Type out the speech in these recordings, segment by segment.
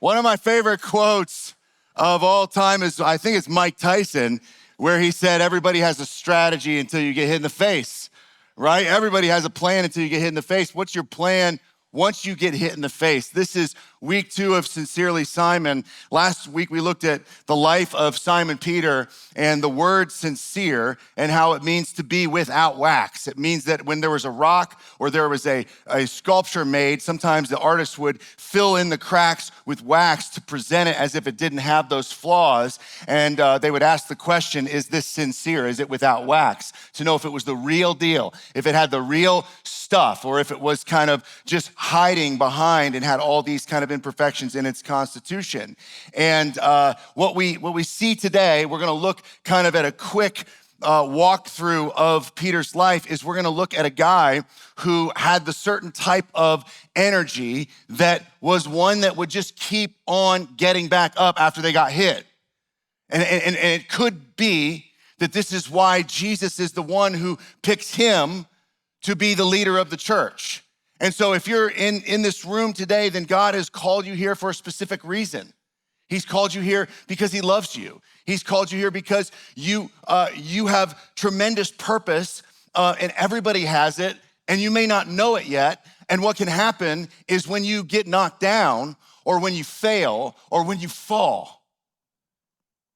One of my favorite quotes of all time is, I think it's Mike Tyson, where he said, everybody has a strategy until you get hit in the face, right? Everybody has a plan until you get hit in the face. What's your plan once you get hit in the face? This is week 2 of Sincerely Simon. Last week, we looked at the life of Simon Peter and the word sincere and how it means to be without wax. It means that when there was a rock or there was a sculpture made, sometimes the artist would fill in the cracks with wax to present it as if it didn't have those flaws. And they would ask the question, is this sincere? Is it without wax? To know if it was the real deal, if it had the real stuff, or if it was kind of just hiding behind and had all these kind of imperfections in its constitution. And what we see today, we're gonna look kind of at a quick walkthrough of Peter's life, is we're gonna look at a guy who had the certain type of energy that was one that would just keep on getting back up after they got hit. And it could be that this is why Jesus is the one who picks him to be the leader of the church. And so if you're in this room today, then God has called you here for a specific reason. He's called you here because he loves you. He's called you here because you have tremendous purpose, and everybody has it, and you may not know it yet. And what can happen is when you get knocked down, or when you fail, or when you fall,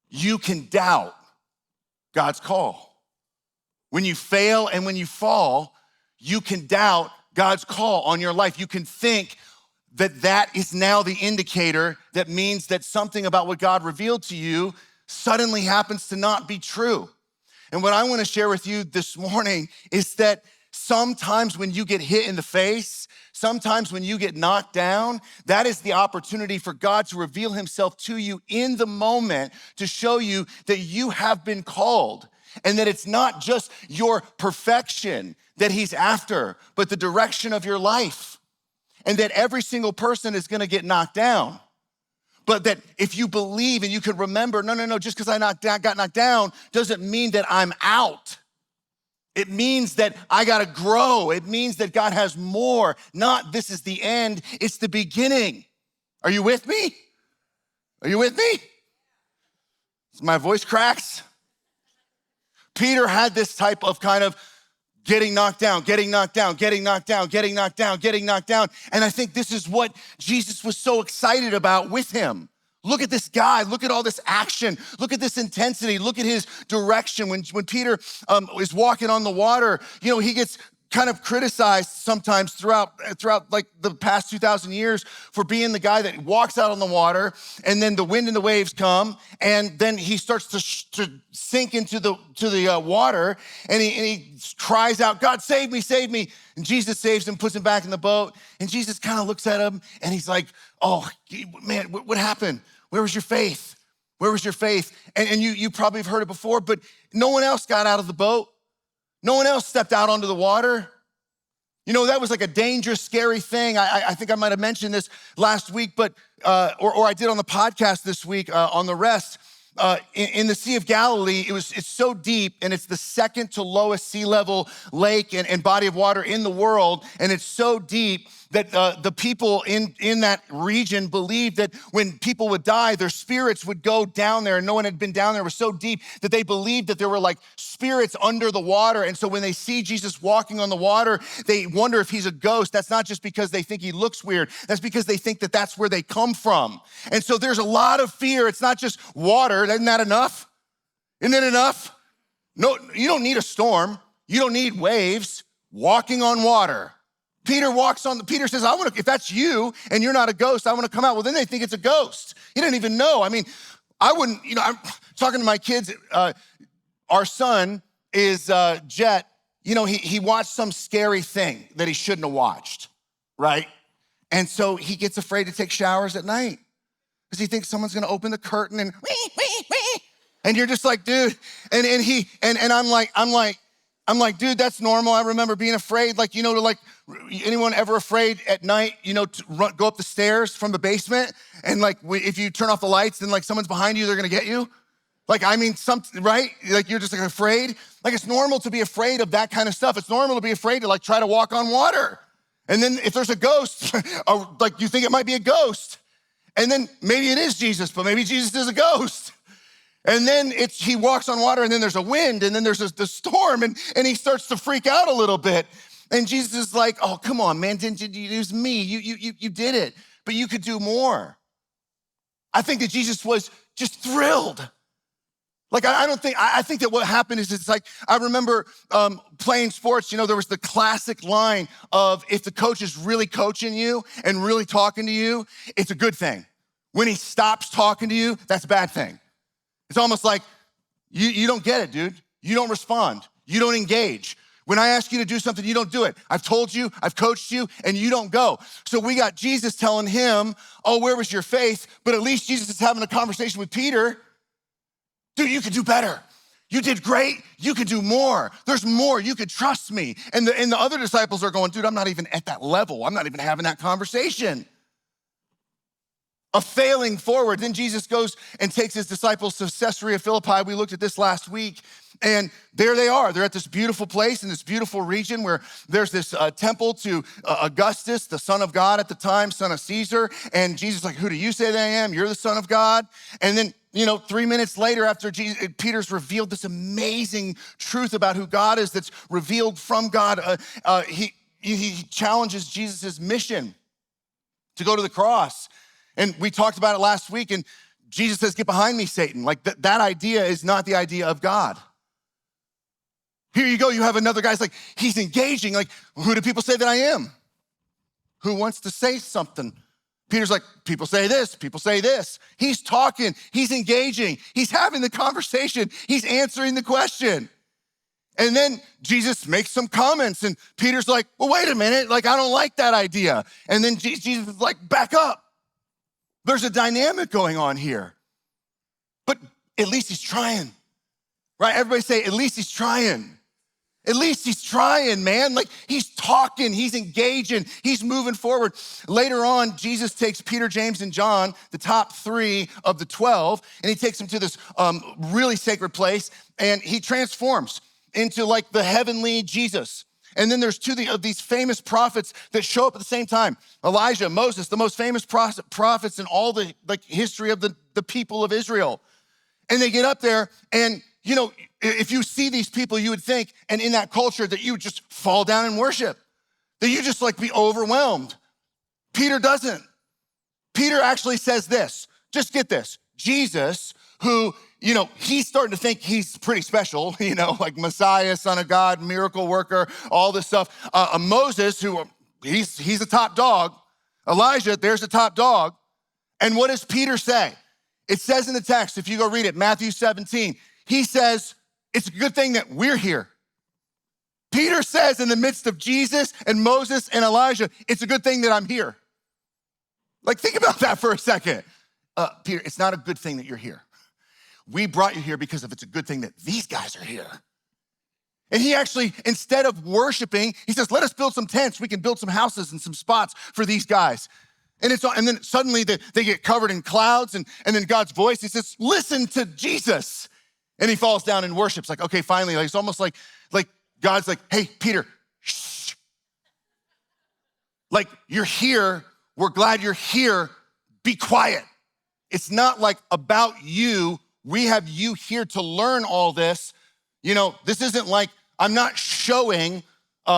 you can doubt God's call. When you fail and when you fall, you can doubt God's call on your life. You can think that that is now the indicator that means that something about what God revealed to you suddenly happens to not be true. And what I want to share with you this morning is that sometimes when you get hit in the face, sometimes when you get knocked down, that is the opportunity for God to reveal himself to you in the moment to show you that you have been called and that it's not just your perfection that he's after, but the direction of your life. And that every single person is gonna get knocked down. But that if you believe and you can remember, no, just because I got knocked down doesn't mean that I'm out. It means that I gotta grow. It means that God has more, not this is the end, it's the beginning. Are you with me? Are you with me? My voice cracks. Peter had this type of kind of getting knocked down. And I think this is what Jesus was so excited about with him. Look at this guy, look at all this action, look at this intensity, look at his direction. When Peter is walking on the water, he gets kind of criticized sometimes throughout like the past 2,000 years for being the guy that walks out on the water and then the wind and the waves come and then he starts to sink into the water and he cries out, God, save me, save me. And Jesus saves him, puts him back in the boat. And Jesus kind of looks at him and he's like, oh man, what happened? Where was your faith? Where was your faith? And you probably have heard it before, but no one else got out of the boat. No one else stepped out onto the water. That was like a dangerous, scary thing. I think I might have mentioned this last week, but or I did on the podcast this week on the rest. In the Sea of Galilee, it's so deep, and it's the second to lowest sea level lake and body of water in the world, and it's so deep that the people in that region believed that when people would die, their spirits would go down there, and no one had been down there. It was so deep that they believed that there were like spirits under the water, and so when they see Jesus walking on the water, they wonder if he's a ghost. That's not just because they think he looks weird. That's because they think that that's where they come from. And so there's a lot of fear. It's not just water. Isn't that enough? Isn't it enough? No, you don't need a storm. You don't need waves. Walking on water. Peter says, if that's you and you're not a ghost, I want to come out. Well, then they think it's a ghost. He didn't even know. I mean, I wouldn't, I'm talking to my kids. Our son is Jet. He watched some scary thing that he shouldn't have watched, right? And so he gets afraid to take showers at night because he thinks someone's going to open the curtain and and you're just like, dude. And I'm like, dude, that's normal. I remember being afraid, anyone ever afraid at night, to go up the stairs from the basement and if you turn off the lights, then someone's behind you, they're gonna get you. Something, right? You're just afraid. It's normal to be afraid of that kind of stuff. It's normal to be afraid to try to walk on water. And then if there's a ghost, or you think it might be a ghost. And then maybe it is Jesus, but maybe Jesus is a ghost. And then he walks on water, and then there's a wind, and then there's the storm, and he starts to freak out a little bit. And Jesus is like, oh, come on, man, didn't you? It was me. You did it, but you could do more. I think that Jesus was just thrilled. Like, I think that what happened is it's like, I remember playing sports, there was the classic line of if the coach is really coaching you and really talking to you, it's a good thing. When he stops talking to you, that's a bad thing. It's almost like, you don't get it, dude. You don't respond. You don't engage. When I ask you to do something, you don't do it. I've told you, I've coached you, and you don't go. So we got Jesus telling him, oh, where was your faith? But at least Jesus is having a conversation with Peter. Dude, you could do better. You did great. You could do more. There's more. You could trust me. And the other disciples are going, dude, I'm not even at that level. I'm not even having that conversation. A failing forward. Then Jesus goes and takes his disciples to Caesarea Philippi. We looked at this last week. And there they are. They're at this beautiful place in this beautiful region where there's this temple to Augustus, the son of God at the time, son of Caesar. And Jesus is like, who do you say that I am? You're the son of God. And then 3 minutes later, after Peter's revealed this amazing truth about who God is that's revealed from God, he challenges Jesus' mission to go to the cross. And we talked about it last week, and Jesus says, get behind me, Satan. Like that idea is not the idea of God. Here you go, you have another guy's like, he's engaging. Like, who do people say that I am? Who wants to say something? Peter's like, people say this, people say this. He's talking, he's engaging, he's having the conversation, he's answering the question. And then Jesus makes some comments, and Peter's like, well, wait a minute, like, I don't like that idea. And then Jesus is like, back up. There's a dynamic going on here. But at least he's trying, right? Everybody say, at least he's trying. At least he's trying, man. Like, he's talking, he's engaging, he's moving forward. Later on, Jesus takes Peter, James, and John, the top 3 of the 12, and he takes them to this really sacred place, and he transforms into like the heavenly Jesus. And then there's 2 of these famous prophets that show up at the same time. Elijah, Moses, the most famous prophets in all the history of the people of Israel. And they get up there, and if you see these people, you would think, and in that culture, that you would just fall down and worship, that you just be overwhelmed. Peter doesn't. Peter actually says this, just get this, Jesus, who, he's starting to think he's pretty special, like Messiah, son of God, miracle worker, all this stuff. Moses, who he's a top dog. Elijah, there's a top dog. And what does Peter say? It says in the text, if you go read it, Matthew 17, he says, it's a good thing that we're here. Peter says in the midst of Jesus and Moses and Elijah, it's a good thing that I'm here. Like, think about that for a second. Peter, it's not a good thing that you're here. We brought you here because it's a good thing that these guys are here. And he actually, instead of worshiping, he says, let us build some tents. We can build some houses and some spots for these guys. And then suddenly they get covered in clouds, and then God's voice, he says, listen to Jesus. And he falls down and worships. Like, okay, finally, it's almost like God's like, hey, Peter, shh. Like, you're here. We're glad you're here. Be quiet. It's not like about you. We have you here to learn all this. This isn't like, I'm not showing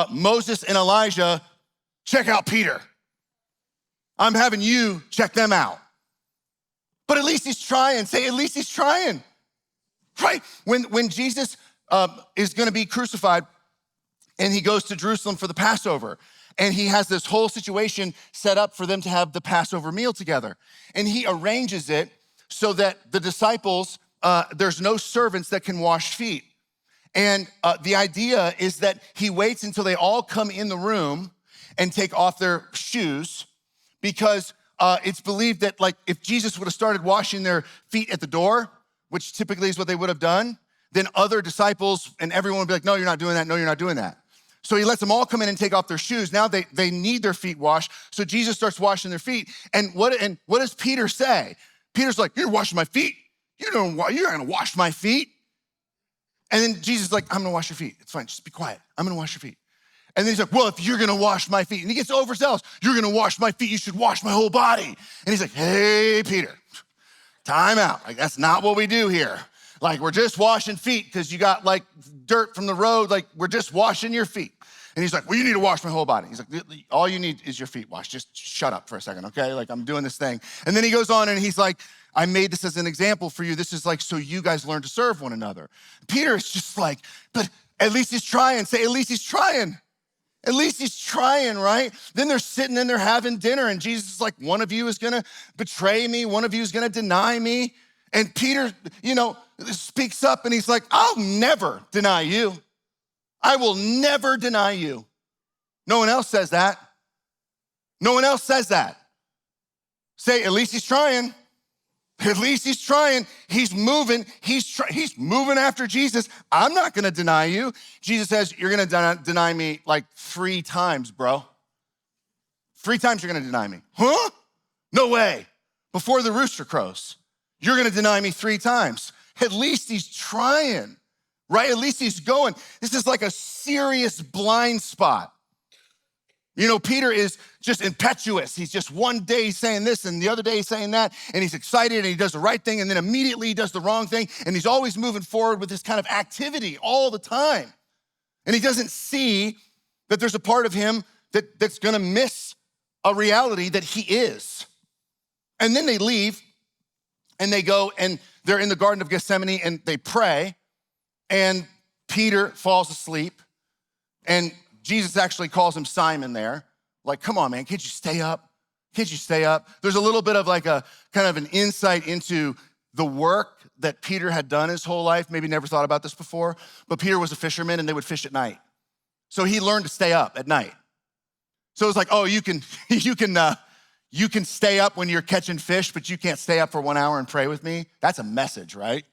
Moses and Elijah, check out Peter. I'm having you check them out. But at least he's trying. Say, at least he's trying. Right? When Jesus is going to be crucified and he goes to Jerusalem for the Passover, and he has this whole situation set up for them to have the Passover meal together. And he arranges it so that the disciples, there's no servants that can wash feet. And the idea is that he waits until they all come in the room and take off their shoes, because it's believed that if Jesus would have started washing their feet at the door, which typically is what they would have done, then other disciples and everyone would be like, no, you're not doing that. No, you're not doing that. So he lets them all come in and take off their shoes. Now they need their feet washed. So Jesus starts washing their feet. And what does Peter say? Peter's like, you're washing my feet. You're gonna wash my feet. And then Jesus is like, I'm gonna wash your feet. It's fine, just be quiet. I'm gonna wash your feet. And then he's like, well, if you're gonna wash my feet, and he gets overzealous, you're gonna wash my feet, you should wash my whole body. And he's like, hey, Peter, time out. Like, that's not what we do here. Like, we're just washing feet because you got like dirt from the road. Like, we're just washing your feet. And he's like, well, you need to wash my whole body. He's like, all you need is your feet washed. Just shut up for a second, okay? Like, I'm doing this thing. And then he goes on and he's like, I made this as an example for you. This is like, so you guys learn to serve one another. Peter is just like, but at least he's trying. Say, at least he's trying. At least he's trying, right? Then they're sitting and they're having dinner and Jesus is like, one of you is gonna betray me. One of you is gonna deny me. And Peter, speaks up and he's like, I'll never deny you. I will never deny you. No one else says that. No one else says that. Say, at least he's trying. At least he's trying. He's moving. He's moving after Jesus. I'm not gonna deny you. Jesus says, you're gonna deny me like 3 times, bro. 3 times you're gonna deny me. Huh? No way. Before the rooster crows, you're gonna deny me 3 times. At least he's trying. Right? At least he's going. This is like a serious blind spot. Peter is just impetuous. He's just one day he's saying this and the other day he's saying that, and he's excited and he does the right thing and then immediately he does the wrong thing, and he's always moving forward with this kind of activity all the time. And he doesn't see that there's a part of him that's gonna miss a reality that he is. And then they leave and they go and they're in the Garden of Gethsemane and they pray. And Peter falls asleep, and Jesus actually calls him Simon there. Like, come on, man, can't you stay up? Can't you stay up? There's a little bit of like a kind of an insight into the work that Peter had done his whole life. Maybe never thought about this before, but Peter was a fisherman and they would fish at night. So he learned to stay up at night. So it's like, oh, you can stay up when you're catching fish, but you can't stay up for 1 hour and pray with me. That's a message, right?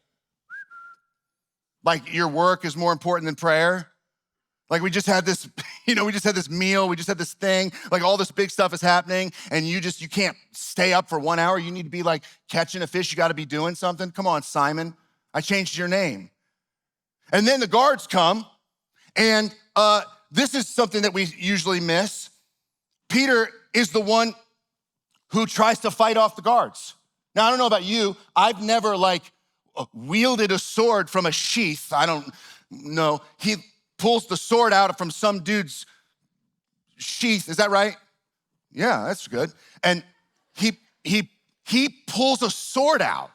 Like, your work is more important than prayer. Like, we just had this, we just had this meal, we just had this thing, like all this big stuff is happening, and you can't stay up for 1 hour. You need to be like catching a fish, you gotta be doing something. Come on, Simon, I changed your name. And then the guards come, and this is something that we usually miss. Peter is the one who tries to fight off the guards. Now, I don't know about you, I've never wielded a sword from a sheath. I don't know. He pulls the sword out from some dude's sheath. Is that right? Yeah, that's good. And he pulls a sword out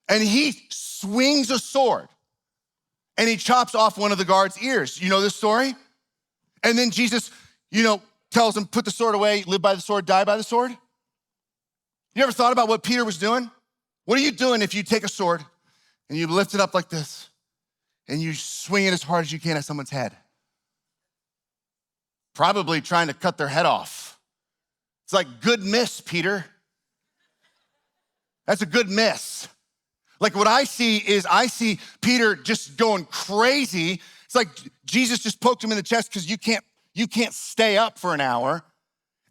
and he swings a sword and he chops off one of the guard's ears. You know this story? And then Jesus, tells him, put the sword away, live by the sword, die by the sword. You ever thought about what Peter was doing? What are you doing if you take a sword and you lift it up like this and you swing it as hard as you can at someone's head? Probably trying to cut their head off. It's like, good miss, Peter. That's a good miss. Like, what I see Peter just going crazy. It's like Jesus just poked him in the chest because you can't stay up for an hour.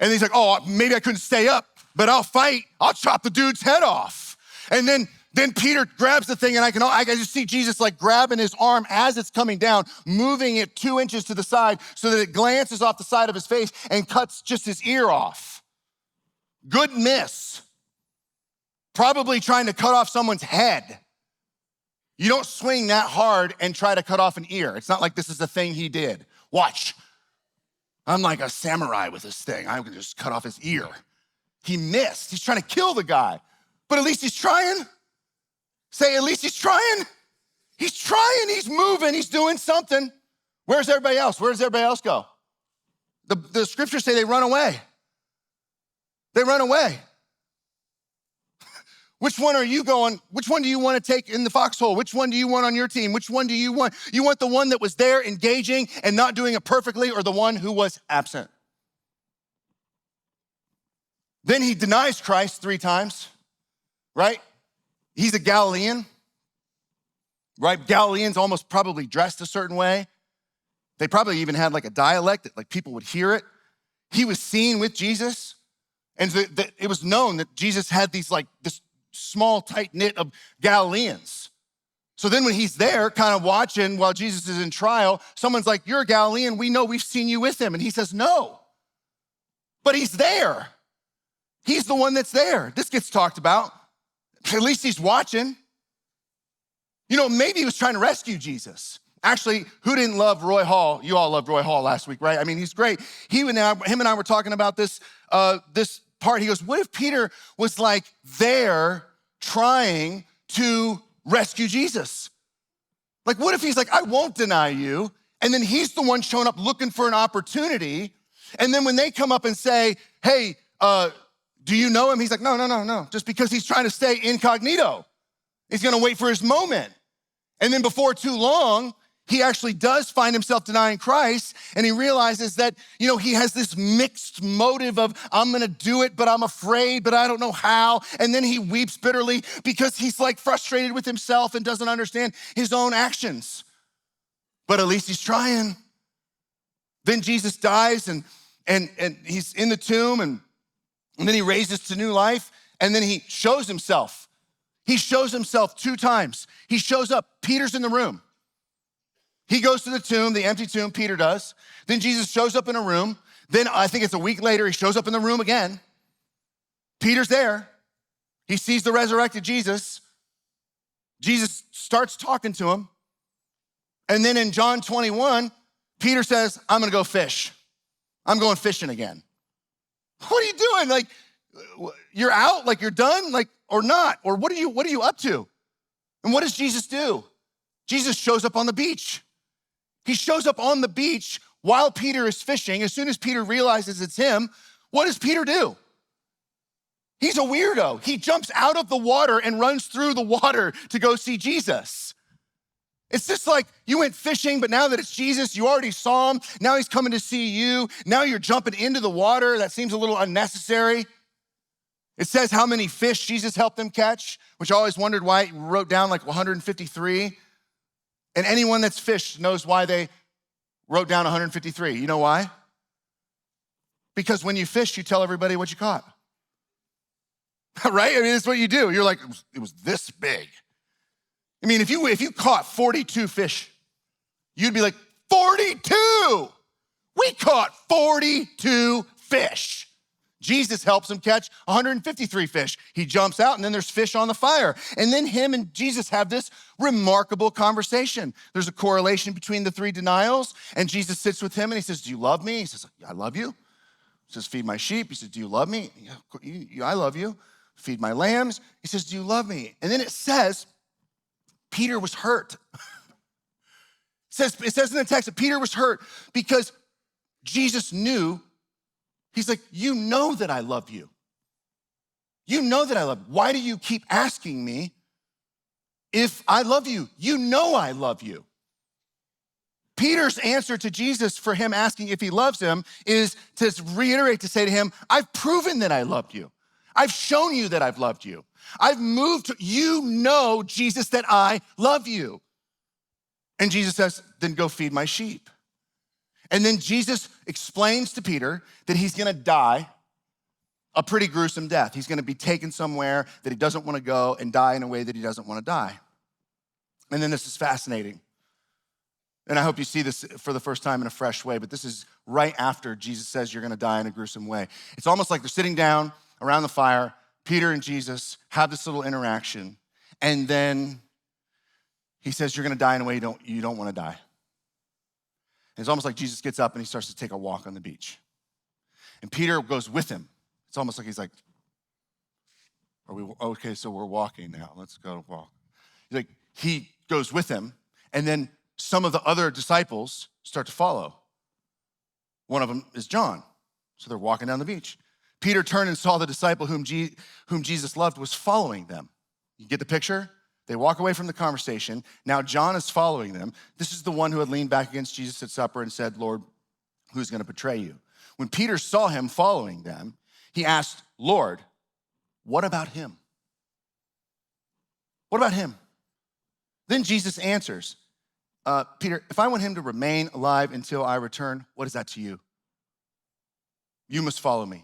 And he's like, oh, maybe I couldn't stay up, but I'll fight. I'll chop the dude's head off. And then Peter grabs the thing, and I can just see Jesus like grabbing his arm as it's coming down, moving it 2 inches to the side so that it glances off the side of his face and cuts just his ear off. Good miss. Probably trying to cut off someone's head. You don't swing that hard and try to cut off an ear. It's not like this is the thing he did. Watch. I'm like a samurai with this thing. I can just cut off his ear. He missed. He's trying to kill the guy. But at least he's trying. Say, at least he's trying. He's trying, he's moving, he's doing something. Where's everybody else? Where does everybody else go? The scriptures say they run away. They run away. Which one are you going? Which one do you want to take in the foxhole? Which one do you want on your team? Which one do you want? You want the one that was there engaging and not doing it perfectly, or the one who was absent? Then he denies Christ 3 times, right? He's a Galilean, right? Galileans almost probably dressed a certain way. They probably even had like a dialect that like people would hear it. He was seen with Jesus. And it was known that Jesus had these like this small tight knit of Galileans. So then when he's there kind of watching while Jesus is in trial, someone's like, you're a Galilean. We know, we've seen you with him. And he says, no, but he's there. He's the one that's there. This gets talked about. At least he's watching. You know, maybe he was trying to rescue Jesus. Actually, who didn't love Roy Hall? You all loved Roy Hall last week, right? I mean, he's great. Him and I were talking about this part. He goes, what if Peter was like there trying to rescue Jesus? Like, what if he's like, I won't deny you. And then he's the one showing up looking for an opportunity. And then when they come up and say, hey, do you know him? He's like, no. Just because he's trying to stay incognito. He's gonna wait for his moment. And then before too long, he actually does find himself denying Christ, and he realizes that, you know, he has this mixed motive of, I'm gonna do it, but I'm afraid, but I don't know how. And then he weeps bitterly because he's like frustrated with himself and doesn't understand his own actions. But at least he's trying. Then Jesus dies and he's in the tomb and then he raises to new life and then he shows himself. He shows himself 2 times. He shows up, Peter's in the room. He goes to the tomb, the empty tomb, Peter does. Then Jesus shows up in a room. Then I think it's a week later, he shows up in the room again. Peter's there. He sees the resurrected Jesus. Jesus starts talking to him. And then in John 21, Peter says, I'm gonna go fish. I'm going fishing again. What are you doing? Like, you're out, like you're done, like, or not? Or what are you up to? And what does Jesus do? Jesus shows up on the beach. He shows up on the beach while Peter is fishing. As soon as Peter realizes it's him, what does Peter do? He's a weirdo. He jumps out of the water and runs through the water to go see Jesus. It's just like you went fishing, but now that it's Jesus, you already saw him. Now he's coming to see you. Now you're jumping into the water. That seems a little unnecessary. It says how many fish Jesus helped them catch, which I always wondered why he wrote down like 153. And anyone that's fished knows why they wrote down 153. You know why? Because when you fish, you tell everybody what you caught. Right? I mean, that's what you do. You're like, it was this big. I mean, if you caught 42 fish, you'd be like, 42! We caught 42 fish. Jesus helps him catch 153 fish. He jumps out and then there's fish on the fire. And then him and Jesus have this remarkable conversation. There's a correlation between the 3 denials and Jesus sits with him and he says, do you love me? He says, I love you. He says, feed my sheep. He says, do you love me? Yeah, I love you. Feed my lambs. He says, do you love me? And then it says, Peter was hurt. It says in the text that Peter was hurt because Jesus knew. He's like, you know that I love you. You know that I love you. Why do you keep asking me if I love you? You know I love you. Peter's answer to Jesus for him asking if he loves him is to reiterate, to say to him, I've proven that I loved you. I've shown you that I've loved you. I've moved to, you know, Jesus, that I love you. And Jesus says, then go feed my sheep. And then Jesus explains to Peter that he's gonna die a pretty gruesome death. He's gonna be taken somewhere that he doesn't wanna go and die in a way that he doesn't wanna die. And then this is fascinating. And I hope you see this for the first time in a fresh way, but this is right after Jesus says you're gonna die in a gruesome way. It's almost like they're sitting down around the fire. Peter and Jesus have this little interaction. And then he says, you're gonna die in a way you don't wanna die. And it's almost like Jesus gets up and he starts to take a walk on the beach. And Peter goes with him. It's almost like he's like, okay, so we're walking now. Let's go walk. He goes with him, and then some of the other disciples start to follow. One of them is John. So they're walking down the beach. Peter turned and saw the disciple whom Jesus loved was following them. You get the picture? They walk away from the conversation. Now John is following them. This is the one who had leaned back against Jesus at supper and said, Lord, who's gonna betray you? When Peter saw him following them, he asked, Lord, what about him? What about him? Then Jesus answers, Peter, if I want him to remain alive until I return, what is that to you? You must follow me.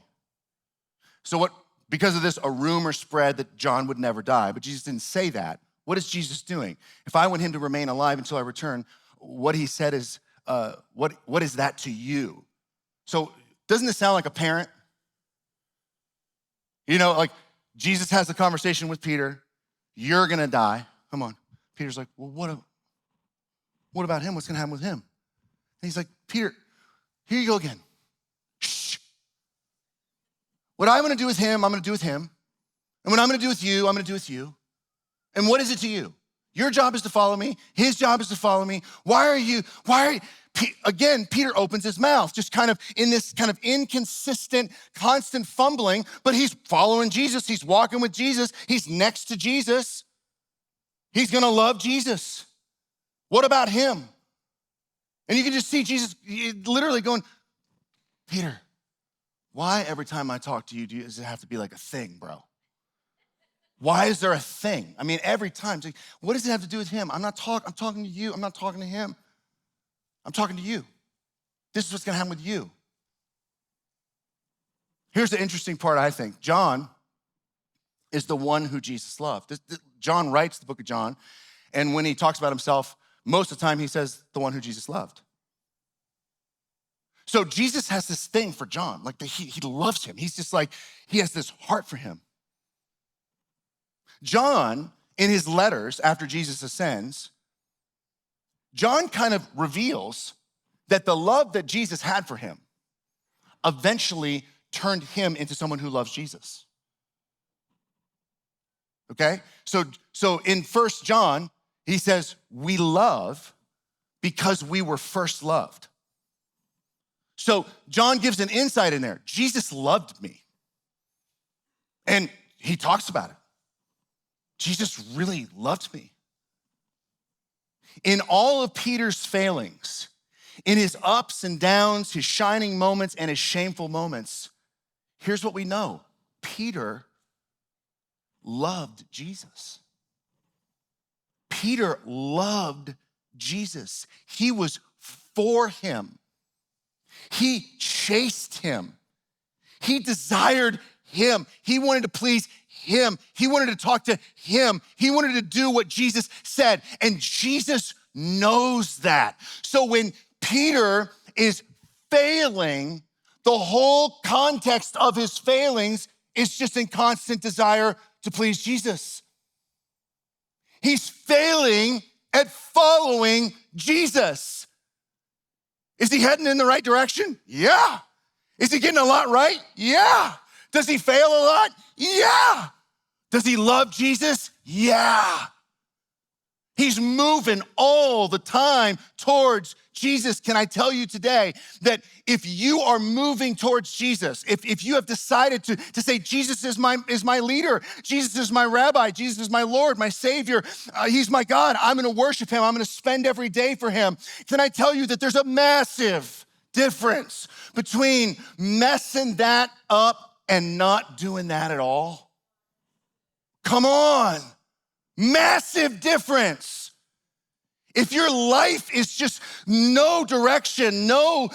So because of this, a rumor spread that John would never die, but Jesus didn't say that. What is Jesus doing? If I want him to remain alive until I return, what he said is, what is that to you? So doesn't this sound like a parent? You know, like Jesus has a conversation with Peter. You're gonna die. Come on. Peter's like, well, what about him? What's gonna happen with him? And he's like, Peter, here you go again. Shh. What I'm gonna do with him, I'm gonna do with him. And what I'm gonna do with you, I'm gonna do with you. And what is it to you? Your job is to follow me. His job is to follow me. Again, Peter opens his mouth, just kind of in this kind of inconsistent, constant fumbling, but he's following Jesus. He's walking with Jesus. He's next to Jesus. He's gonna love Jesus. What about him? And you can just see Jesus literally going, Peter, why every time I talk to you, does it have to be like a thing, bro? Why is there a thing? I mean, every time. Like, what does it have to do with him? I'm talking to you. I'm not talking to him. I'm talking to you. This is what's gonna happen with you. Here's the interesting part, I think. John is the one who Jesus loved. John writes the book of John, and when he talks about himself, most of the time he says the one who Jesus loved. So Jesus has this thing for John, like he loves him. He's just like, he has this heart for him. John, in his letters after Jesus ascends, John kind of reveals that the love that Jesus had for him eventually turned him into someone who loves Jesus. Okay? So in 1 John, he says, we love because we were first loved. So John gives an insight in there. Jesus loved me. And he talks about it. Jesus really loved me. In all of Peter's failings, in his ups and downs, his shining moments and his shameful moments, here's what we know. Peter loved Jesus. Peter loved Jesus. He was for him. He chased him. He desired him. He wanted to please him. He wanted to talk to him. He wanted to do what Jesus said. And Jesus knows that. So when Peter is failing, the whole context of his failings is just in constant desire to please Jesus. He's failing at following Jesus. Is he heading in the right direction? Yeah. Is he getting a lot right? Yeah. Does he fail a lot? Yeah. Does he love Jesus? Yeah. He's moving all the time towards Jesus. Can I tell you today that if you are moving towards Jesus, if you have decided to say, Jesus is my leader, Jesus is my rabbi, Jesus is my Lord, my Savior, he's my God, I'm gonna worship him, I'm gonna spend every day for him. Can I tell you that there's a massive difference between messing that up and not doing that at all? Come on. Massive difference. If your life is just no direction, no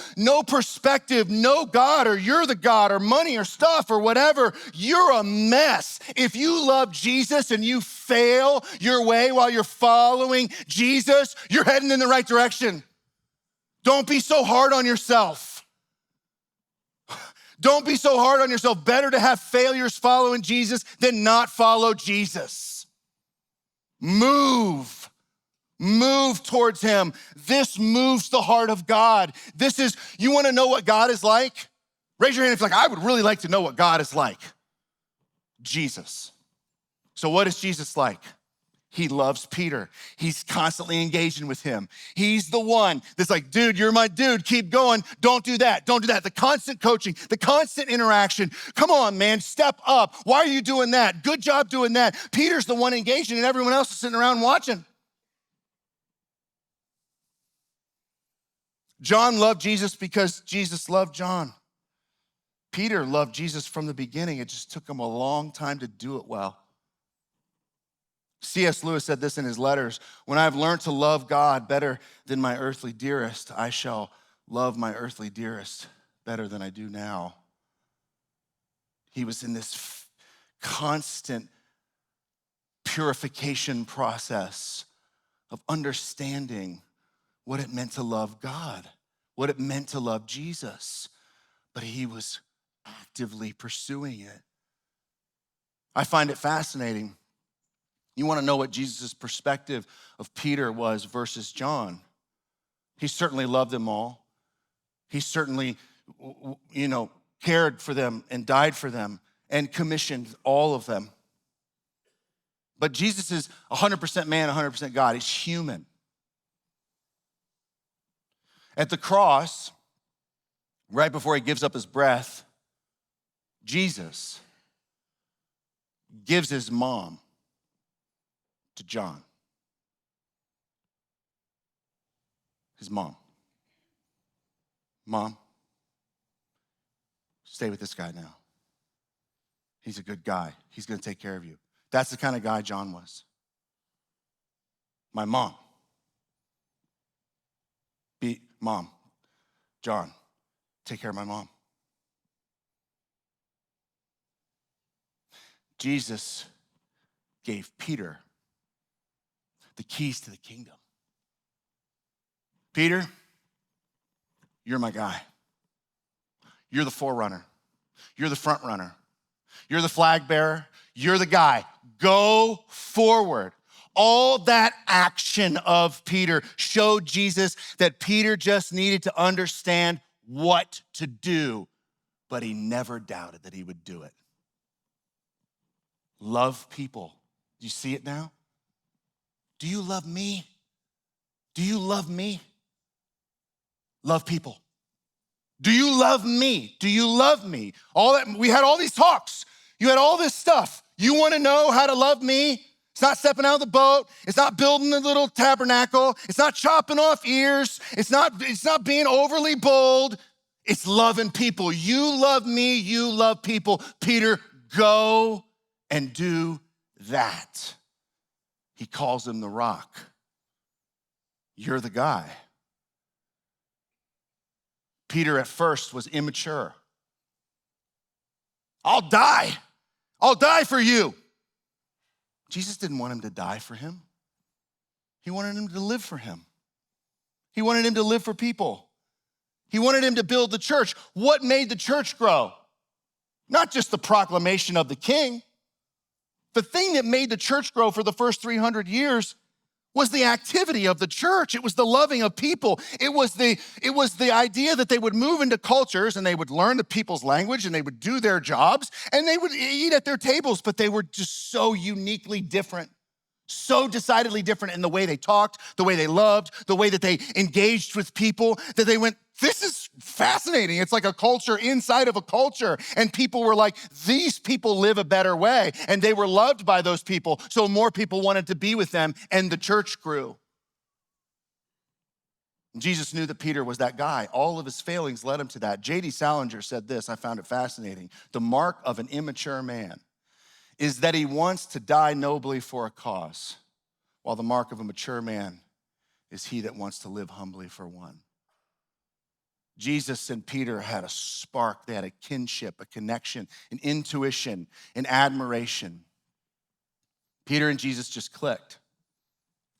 perspective, no God, or you're the God, or money, or stuff, or whatever, you're a mess. If you love Jesus and you fail your way while you're following Jesus, you're heading in the right direction. Don't be so hard on yourself. Don't be so hard on yourself. Better to have failures following Jesus than not follow Jesus. Move towards him. This moves the heart of God. You wanna know what God is like? Raise your hand if you're like, I would really like to know what God is like. Jesus. So what is Jesus like? He loves Peter. He's constantly engaging with him. He's the one that's like, dude, you're my dude. Keep going. Don't do that. Don't do that. The constant coaching, the constant interaction. Come on, man, step up. Why are you doing that? Good job doing that. Peter's the one engaging and everyone else is sitting around watching. John loved Jesus because Jesus loved John. Peter loved Jesus from the beginning. It just took him a long time to do it well. C.S. Lewis said this in his letters, when I've learned to love God better than my earthly dearest, I shall love my earthly dearest better than I do now. He was in this constant purification process of understanding what it meant to love God, what it meant to love Jesus. But he was actively pursuing it. I find it fascinating. You want to know what Jesus' perspective of Peter was versus John. He certainly loved them all. He certainly, cared for them and died for them and commissioned all of them. But Jesus is 100% man, 100% God. He's human. At the cross, right before he gives up his breath, Jesus gives his mom to John. His mom. Mom, stay with this guy now. He's a good guy. He's going to take care of you. That's the kind of guy John was. My mom. Mom, John, take care of my mom. Jesus gave Peter the keys to the kingdom. Peter, you're my guy. You're the forerunner. You're the front runner. You're the flag bearer. You're the guy. Go forward. All that action of Peter showed Jesus that Peter just needed to understand what to do, but he never doubted that he would do it. Love people. Do you see it now? Do you love me? Do you love me? Love people. Do you love me? Do you love me? We had all these talks. You had all this stuff. You want to know how to love me? It's not stepping out of the boat. It's not building a little tabernacle. It's not chopping off ears. It's not being overly bold. It's loving people. You love me. You love people. Peter, go and do that. He calls him the rock. You're the guy. Peter at first was immature. I'll die. I'll die for you. Jesus didn't want him to die for him. He wanted him to live for him. He wanted him to live for people. He wanted him to build the church. What made the church grow? Not just the proclamation of the king. The thing that made the church grow for the first 300 years was the activity of the church. It was the loving of people. It was the idea that they would move into cultures and they would learn the people's language and they would do their jobs and they would eat at their tables, but they were just so uniquely different, so decidedly different in the way they talked, the way they loved, the way that they engaged with people, that they went, this is fascinating. It's like a culture inside of a culture. And people were like, these people live a better way. And they were loved by those people. So more people wanted to be with them and the church grew. And Jesus knew that Peter was that guy. All of his failings led him to that. J.D. Salinger said this, I found it fascinating. The mark of an immature man is that he wants to die nobly for a cause, while the mark of a mature man is he that wants to live humbly for one. Jesus and Peter had a spark. They had a kinship, a connection, an intuition, an admiration. Peter and Jesus just clicked.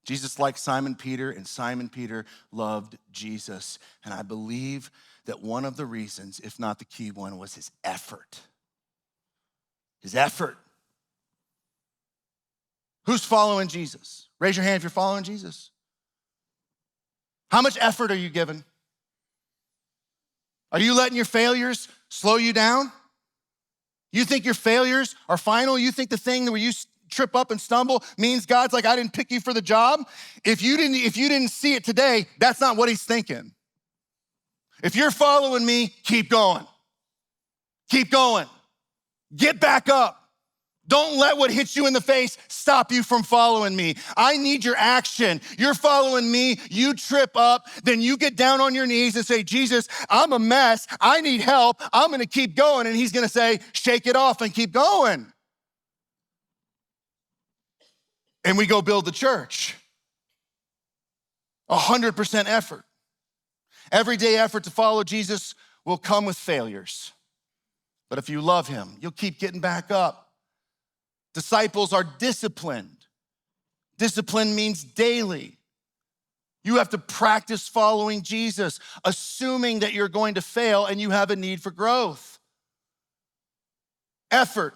Jesus liked Simon Peter, and Simon Peter loved Jesus. And I believe that one of the reasons, if not the key one, was his effort. His effort. Who's following Jesus? Raise your hand if you're following Jesus. How much effort are you giving? Are you letting your failures slow you down? You think your failures are final? You think the thing where you trip up and stumble means God's like, I didn't pick you for the job? If you didn't see it today, that's not what he's thinking. If you're following me, keep going. Keep going. Get back up. Don't let what hits you in the face stop you from following me. I need your action. You're following me, you trip up, then you get down on your knees and say, Jesus, I'm a mess. I need help. I'm going to keep going. And he's going to say, shake it off and keep going. And we go build the church. 100% effort. Everyday effort to follow Jesus will come with failures. But if you love him, you'll keep getting back up. Disciples are disciplined Discipline means daily. You have to practice following Jesus, assuming that you're going to fail and you have a need for growth. Effort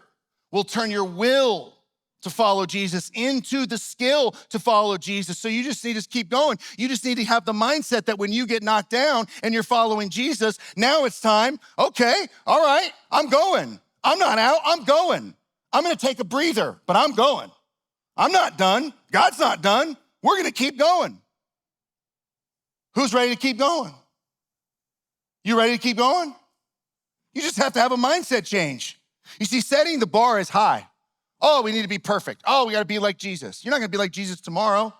will turn your will to follow Jesus into the skill to follow Jesus. So you just need to keep going. You just need to have the mindset that when you get knocked down and you're following Jesus, now it's time. Okay, all right, I'm going. I'm not out, I'm going. I'm gonna take a breather, but I'm going. I'm not done. God's not done. We're gonna keep going. Who's ready to keep going? You ready to keep going? You just have to have a mindset change. You see, setting the bar is high. Oh, we need to be perfect. Oh, we got to be like Jesus. You're not going to be like Jesus tomorrow.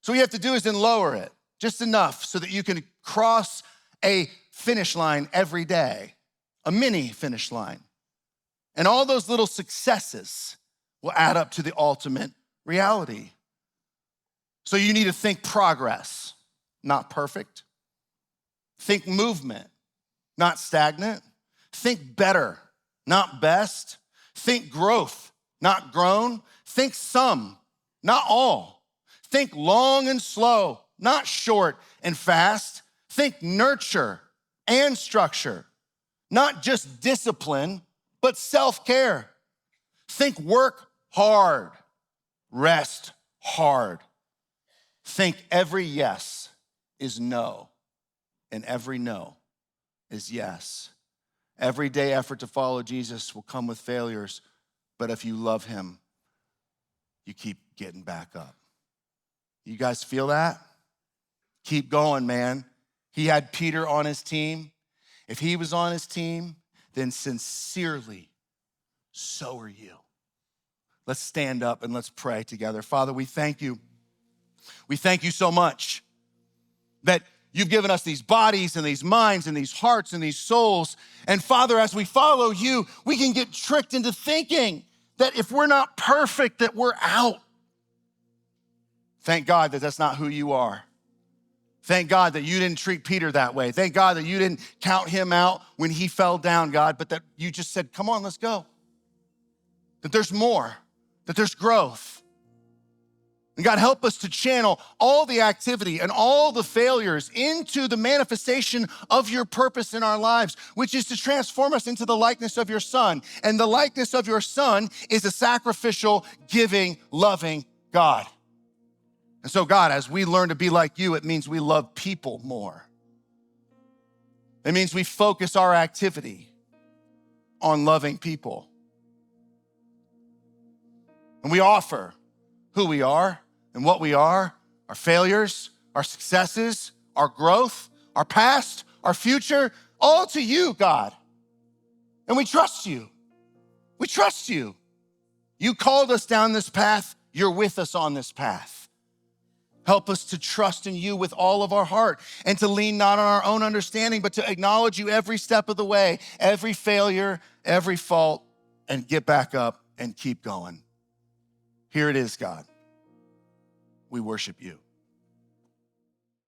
So what you have to do is then lower it just enough so that you can cross a finish line every day, a mini finish line. And all those little successes will add up to the ultimate reality. So you need to think progress, not perfect. Think movement, not stagnant. Think better, not best. Think growth, not grown. Think some, not all. Think long and slow, not short and fast. Think nurture and structure, not just discipline, but self-care. Think work hard, rest hard. Think every yes is no, and every no is yes. Everyday effort to follow Jesus will come with failures, but if you love him, you keep getting back up. You guys feel that? Keep going, man. He had Peter on his team. If he was on his team, then sincerely, so are you. Let's stand up and let's pray together. Father, we thank you. We thank you so much that you've given us these bodies and these minds and these hearts and these souls. And Father, as we follow you, we can get tricked into thinking that if we're not perfect, that we're out. Thank God that that's not who you are. Thank God that you didn't treat Peter that way. Thank God that you didn't count him out when he fell down, God, but that you just said, come on, let's go. That there's more, that there's growth. And God, help us to channel all the activity and all the failures into the manifestation of your purpose in our lives, which is to transform us into the likeness of your Son. And the likeness of your Son is a sacrificial, giving, loving God. And so, God, as we learn to be like you, it means we love people more. It means we focus our activity on loving people. And we offer who we are and what we are, our failures, our successes, our growth, our past, our future, all to you, God. And we trust you. We trust you. You called us down this path. You're with us on this path. Help us to trust in you with all of our heart and to lean not on our own understanding, but to acknowledge you every step of the way, every failure, every fault, and get back up and keep going. Here it is, God. We worship you.